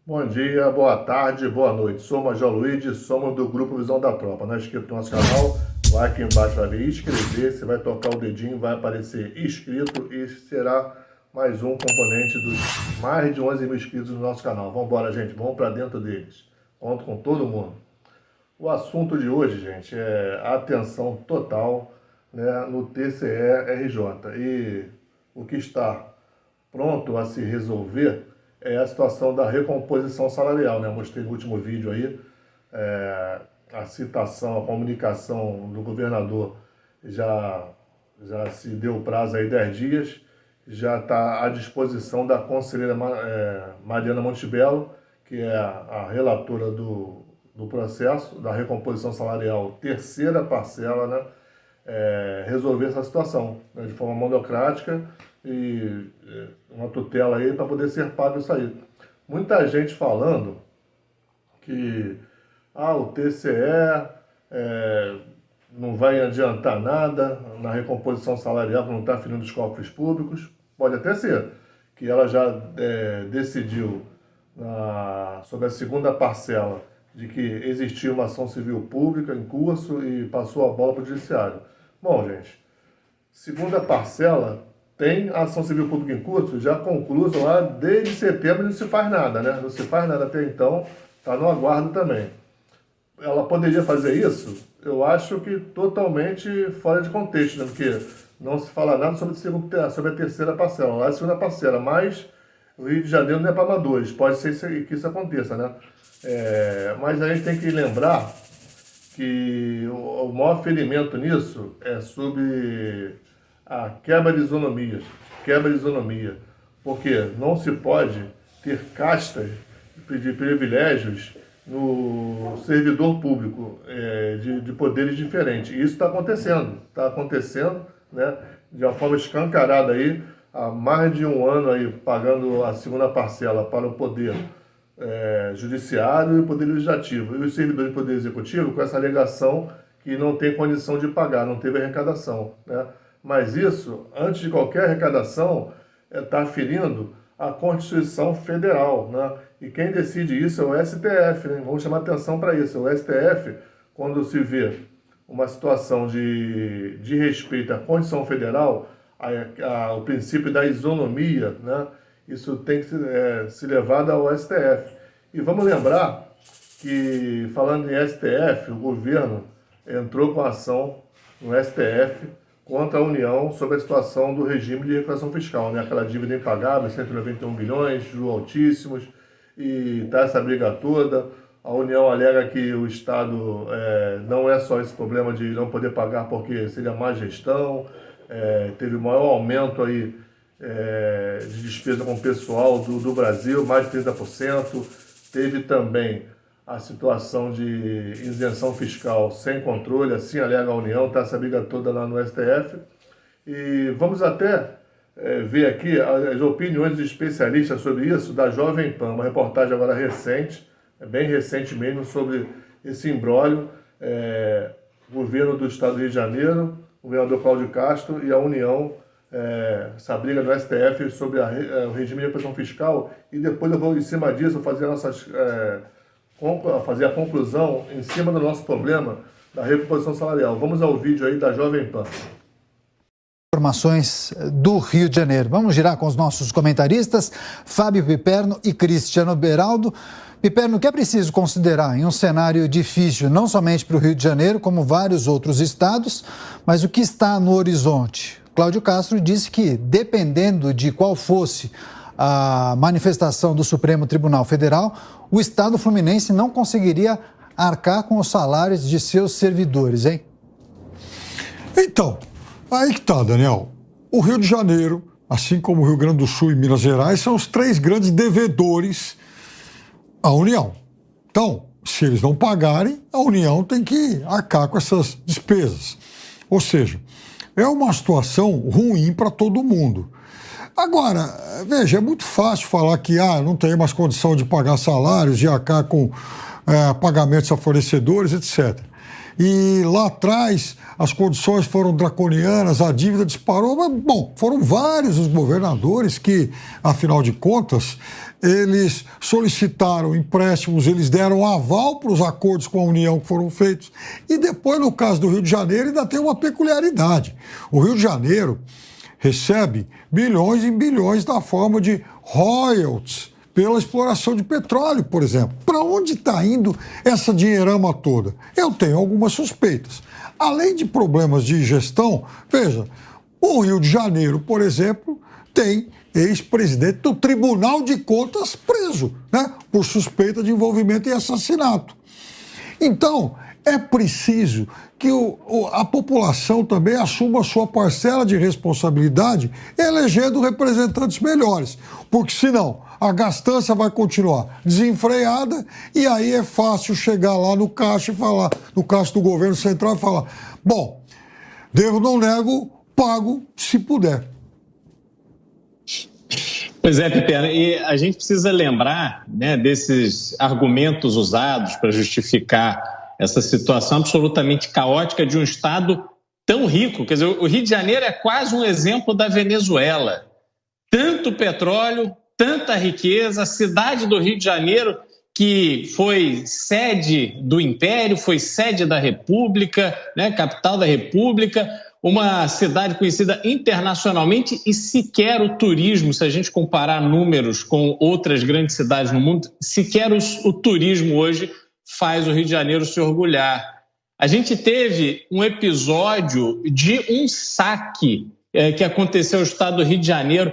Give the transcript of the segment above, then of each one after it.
Bom dia, boa tarde, boa noite. Sou o Major Luigi, somos do Grupo Visão da Tropa. Não é inscrito no nosso canal? Vai aqui embaixo, vai ver inscrever, você vai tocar o dedinho, vai aparecer inscrito e será mais um componente dos mais de 11 mil inscritos no nosso canal. Vamos embora, gente, vamos para dentro deles. Conto com todo mundo. O assunto de hoje, gente, é atenção total, né, no TCE-RJ. E o que está pronto a se resolver é a situação da recomposição salarial, né? Eu mostrei no último vídeo aí, a citação, a comunicação do governador já se deu prazo aí 10 dias, já está à disposição da conselheira Mariana Montebello, que é a relatora do processo da recomposição salarial, terceira parcela, né? Resolver essa situação, né, de forma monocrática e uma tutela aí para poder ser pago isso aí. Muita gente falando que o TCE não vai adiantar nada na recomposição salarial, que não está ferindo os cofres públicos. Pode até ser que ela já decidiu sobre a segunda parcela de que existia uma ação civil pública em curso e passou a bola para o judiciário. Bom, gente, segunda parcela tem a ação civil pública em curso, já conclusa lá desde setembro, não se faz nada, né? Não se faz nada até então, está no aguardo também. Ela poderia fazer isso? Eu acho que totalmente fora de contexto, né? Porque não se fala nada sobre a terceira parcela, lá é a segunda parcela, mas o Rio de Janeiro não é para amadores, pode ser que isso aconteça, né? Mas a gente tem que lembrar que o maior ferimento nisso é sobre a quebra de isonomia, porque não se pode ter castas de privilégios no servidor público, de poderes diferentes. E isso está acontecendo, né, de uma forma escancarada aí, há mais de um ano aí, pagando a segunda parcela para o poder judiciário e poder legislativo. E os servidores do poder executivo com essa alegação que não tem condição de pagar, não teve arrecadação, né? Mas isso, antes de qualquer arrecadação, está ferindo a Constituição Federal, né? E quem decide isso é o STF, né? Vamos chamar atenção para isso. O STF, quando se vê uma situação de respeito à Constituição Federal, o princípio da isonomia, né? Isso tem que ser levado ao STF. E vamos lembrar que, falando em STF, o governo entrou com ação no STF contra a União sobre a situação do regime de recuperação fiscal, né? Aquela dívida impagável, 191 bilhões, juros altíssimos, e está essa briga toda. A União alega que o Estado não é só esse problema de não poder pagar porque seria má gestão, teve o maior aumento aí de despesa com o pessoal do Brasil, mais de 30%, teve também a situação de isenção fiscal sem controle, assim alega a União, está essa briga toda lá no STF. E vamos até ver aqui as opiniões dos especialistas sobre isso, da Jovem Pan, uma reportagem agora recente, bem recente mesmo, sobre esse imbróglio, governo do Estado do Rio de Janeiro, o governador Cláudio Castro e a União, essa briga no STF sobre o regime de recuperação fiscal, e depois eu vou, em cima disso, fazer a conclusão em cima do nosso problema da recomposição salarial. Vamos ao vídeo aí da Jovem Pan. Informações do Rio de Janeiro. Vamos girar com os nossos comentaristas, Fábio Piperno e Cristiano Beraldo. Piperno, o que é preciso considerar em um cenário difícil, não somente para o Rio de Janeiro, como vários outros estados, mas o que está no horizonte? Cláudio Castro disse que, dependendo de qual fosse a manifestação do Supremo Tribunal Federal, o Estado fluminense não conseguiria arcar com os salários de seus servidores, hein? Então, aí que tá, Daniel. O Rio de Janeiro, assim como o Rio Grande do Sul e Minas Gerais, são os três grandes devedores à União. Então, se eles não pagarem, a União tem que arcar com essas despesas. Ou seja, é uma situação ruim para todo mundo. Agora, veja, é muito fácil falar que não tem mais condição de pagar salários, de arcar com pagamentos a fornecedores, etc. e lá atrás as condições foram draconianas, a dívida disparou, mas, bom, foram vários os governadores que, afinal de contas, eles solicitaram empréstimos, eles deram aval para os acordos com a União que foram feitos. E depois, no caso do Rio de Janeiro, ainda tem uma peculiaridade. O Rio de Janeiro recebe bilhões e bilhões da forma de royalties pela exploração de petróleo, por exemplo. Para onde está indo essa dinheirama toda? Eu tenho algumas suspeitas. Além de problemas de gestão, veja, o Rio de Janeiro, por exemplo, tem ex-presidente do Tribunal de Contas preso, né, por suspeita de envolvimento em assassinato. Então, é preciso que a população também assuma a sua parcela de responsabilidade, elegendo representantes melhores, porque senão a gastança vai continuar desenfreada e aí é fácil chegar lá no caixa e falar, no caixa do governo central e falar, bom, devo, não nego, pago se puder. Pois é, Piperno, e a gente precisa lembrar, né, desses argumentos usados para justificar essa situação absolutamente caótica de um Estado tão rico. Quer dizer, o Rio de Janeiro é quase um exemplo da Venezuela. Tanto petróleo, tanta riqueza, a cidade do Rio de Janeiro, que foi sede do Império, foi sede da República, né, capital da República, uma cidade conhecida internacionalmente e sequer o turismo, se a gente comparar números com outras grandes cidades no mundo, sequer o turismo hoje faz o Rio de Janeiro se orgulhar. A gente teve um episódio de um saque que aconteceu no estado do Rio de Janeiro,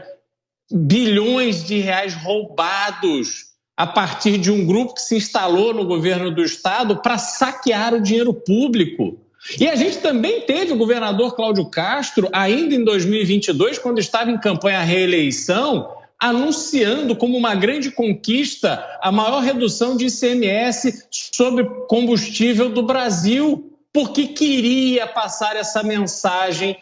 bilhões de reais roubados a partir de um grupo que se instalou no governo do estado para saquear o dinheiro público. E a gente também teve o governador Cláudio Castro, ainda em 2022, quando estava em campanha à reeleição, anunciando como uma grande conquista a maior redução de ICMS sobre combustível do Brasil, porque queria passar essa mensagem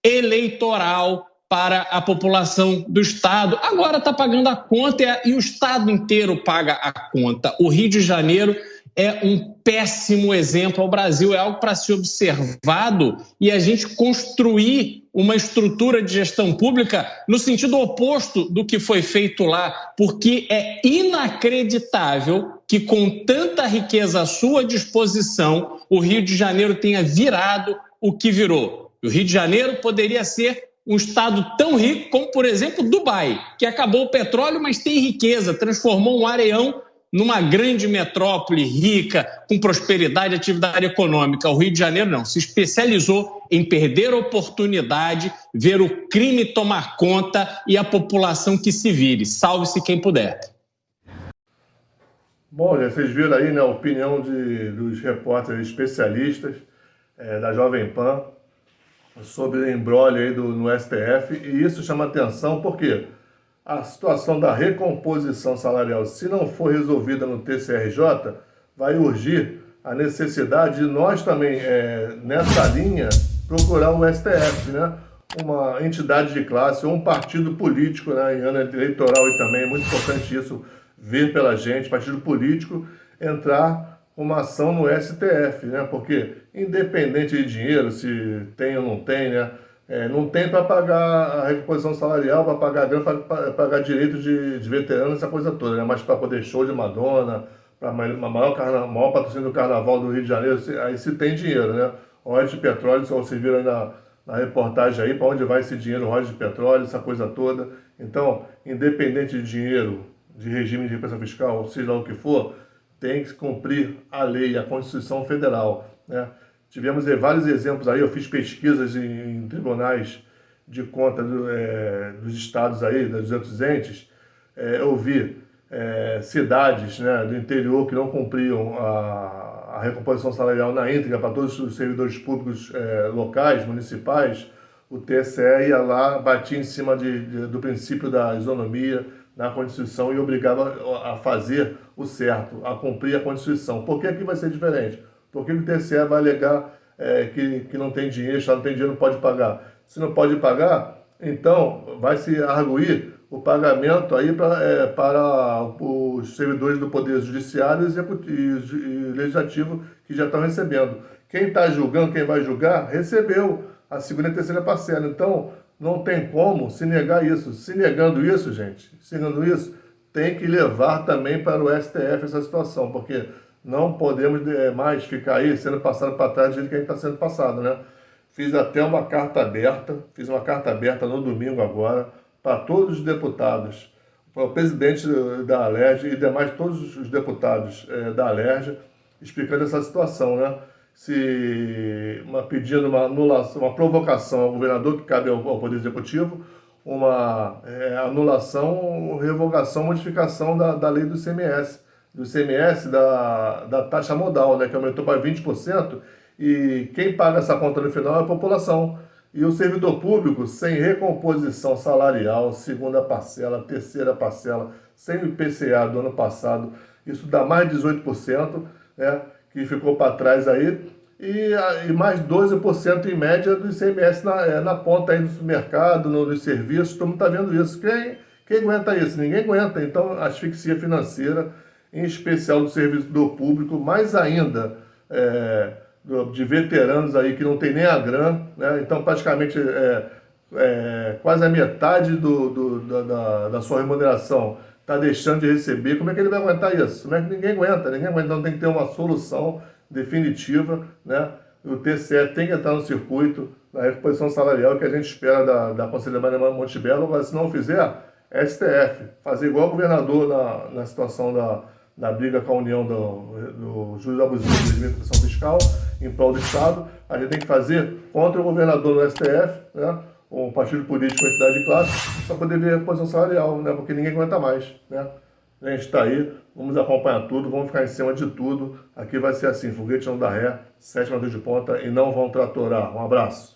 eleitoral para a população do Estado. Agora está pagando a conta e o Estado inteiro paga a conta. O Rio de Janeiro é um péssimo exemplo ao Brasil, é algo para ser observado e a gente construir uma estrutura de gestão pública no sentido oposto do que foi feito lá, porque é inacreditável que com tanta riqueza à sua disposição, o Rio de Janeiro tenha virado o que virou. O Rio de Janeiro poderia ser um estado tão rico como, por exemplo, Dubai, que acabou o petróleo, mas tem riqueza, transformou um areião numa grande metrópole rica, com prosperidade e atividade econômica. O Rio de Janeiro não, se especializou em perder a oportunidade, ver o crime tomar conta e a população que se vire. Salve-se quem puder. Bom, vocês viram aí, né, a opinião dos repórteres especialistas da Jovem Pan sobre o imbróglio aí no STF, e isso chama atenção porque a situação da recomposição salarial, se não for resolvida no TCRJ, vai urgir a necessidade de nós também, nessa linha, procurar o STF, né? Uma entidade de classe ou um partido político, né, em ano eleitoral, e também é muito importante isso, ver pela gente, partido político, entrar com uma ação no STF, né? Porque independente de dinheiro, se tem ou não tem, né? Não tem para pagar a recomposição salarial, para pagar grana, para pagar direitos de veteranos, essa coisa toda, né? Mas para poder show de Madonna, para maior patrocínio do Carnaval do Rio de Janeiro, aí se tem dinheiro, né? Royalties de petróleo, só vocês viram aí na reportagem aí, para onde vai esse dinheiro, royalties de petróleo, essa coisa toda. Então, independente de dinheiro, de regime de recuperação fiscal, seja lá o que for, tem que cumprir a lei, a Constituição Federal, né? Tivemos vários exemplos aí, eu fiz pesquisas em tribunais de conta dos estados aí, dos outros entes, eu vi cidades, né, do interior que não cumpriam a recomposição salarial na íntegra para todos os servidores públicos locais, municipais. O TSE ia lá, batia em cima do princípio da isonomia na Constituição e obrigava a fazer o certo, a cumprir a Constituição. Por que aqui vai ser diferente? Por que o TSE vai alegar que não tem dinheiro, não tem dinheiro, não pode pagar? Se não pode pagar, então vai se arguir o pagamento aí para os servidores do Poder Judiciário e Legislativo que já estão recebendo. Quem está julgando, quem vai julgar, recebeu a segunda e terceira parcela. Então, não tem como se negar isso. Se negando isso, gente, tem que levar também para o STF essa situação, porque não podemos mais ficar aí sendo passado para trás do jeito que a gente está sendo passado, né? Fiz até uma carta aberta, no domingo agora, para todos os deputados, para o presidente da Alerj e demais todos os deputados da Alerj, explicando essa situação, né? Pedindo uma anulação, uma provocação ao governador, que cabe ao Poder Executivo, uma anulação, revogação, modificação da lei do ICMS, da taxa modal, né, que aumentou para 20%, e quem paga essa conta no final é a população. E o servidor público, sem recomposição salarial, segunda parcela, terceira parcela, sem o IPCA do ano passado, isso dá mais de 18%, né, que ficou para trás aí, e mais 12% em média do ICMS na ponta aí do supermercado, nos serviços, todo mundo está vendo isso. Quem aguenta isso? Ninguém aguenta. Então, asfixia financeira, em especial do servidor público, mais ainda de veteranos aí que não tem nem a grana, né? Então praticamente quase a metade da sua remuneração está deixando de receber. Como é que ele vai aguentar isso? Como é que ninguém aguenta? Então tem que ter uma solução definitiva, né? O TCE tem que entrar no circuito da recomposição salarial que a gente espera da conselheira Maria Monte Belo. Agora, se não fizer, STF, fazer igual o governador na situação da briga com a União do juros abusivos de administração fiscal em prol do Estado, a gente tem que fazer contra o governador no STF, né, um partido político com entidade de classe, para poder ver a reposição salarial, né, porque ninguém aguenta mais. Né? A gente está aí, vamos acompanhar tudo, vamos ficar em cima de tudo. Aqui vai ser assim, foguete não dá ré, 7 de ponta e não vão tratorar. Um abraço.